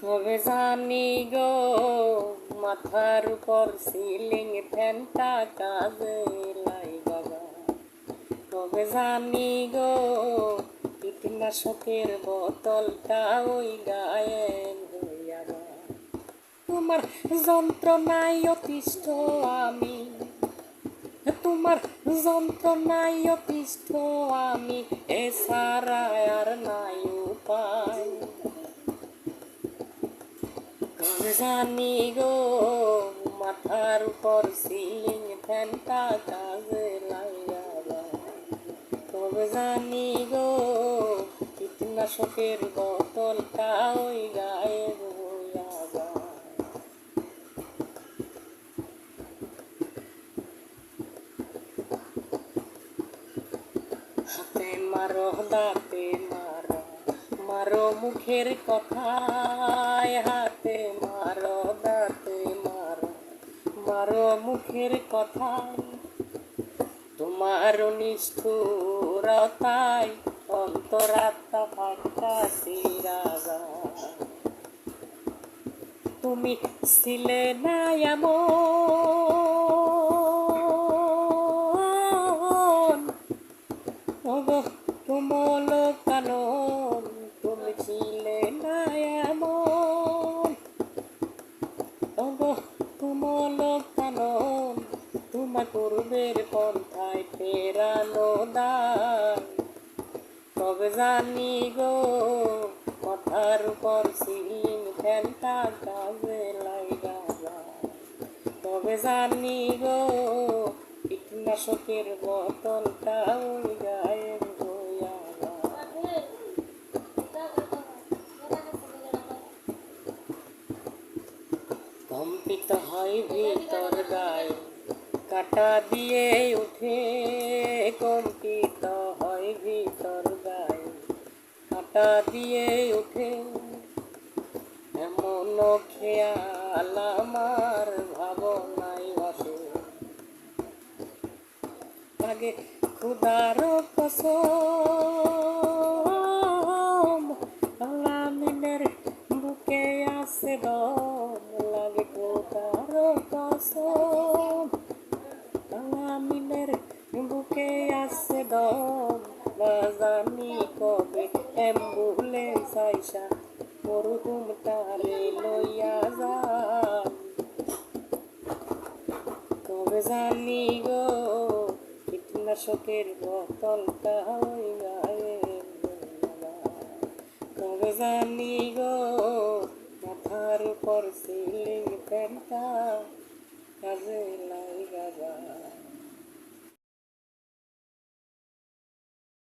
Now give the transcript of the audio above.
কবে জানি গো মাথার উপর সিলিং ফ্যানটা কাজে লাগাবা। কবে জানি গো কীটনাশকের বোতলটা ওই গায়ে হইয়াবা। তোমার যন্ত্রণায় অতিষ্ঠ আমি, তোমার যন্ত্রণায় অতিষ্ঠ আমি, এছাড়া আর নাই উপায়। কবে জানি গো মাথার উপর সিলিং ফ্যানটা কাজে লাগাবা। কবে জানি গো কীটনাশকের বোতলটা ওই গায়ে হইয়াবা। হাতে মারো দাঁতে মারো, মারো মুখের কথায়। হাতে মারো দাঁতে মারো, মারো মুখের কথায়। তোমার নিষ্ঠুরতায় অন্তরাত্মা ফাঁকা চিরা যায়। তুমি ছিলে না এমন, ওগো কোমল কানন, তুমি ছিলে না এমন। ওগো কোমল কানন, তোমার পূর্বের পন্থায় ফেরানো দায়। কবে জানি গো মাথার উপর সিলিং ফ্যানটা কাজে লাগাবা। কবে জানি গো কীটনাশকের বোতলটা ওই গায়ে হইয়াবা। কম্পিত হয় ভিতর গায়ে, কাটা দিয়ে উঠে। কম্পিত হয় ভিতর গায়ে, কাটা দিয়ে উঠে। এমন খেয়াল আমার ভাবনায় ভাসে। লাগে ক্ষুধার কসম, আলামিনের বুকে আছে দম। লাগে ক্ষুধার কসম, আলামিনের বুকে আছে দম। না জানি কবে অ্যাম্বুলেন্স আইসা মরহুমটারে লইয়া যায়। কবে জানি গো কীটনাশকের বোতলটা ওই গায়ে হইয়াবা। কবে জানি গো মাথার উপর সিলিং ফ্যানটা কাজে লাগে।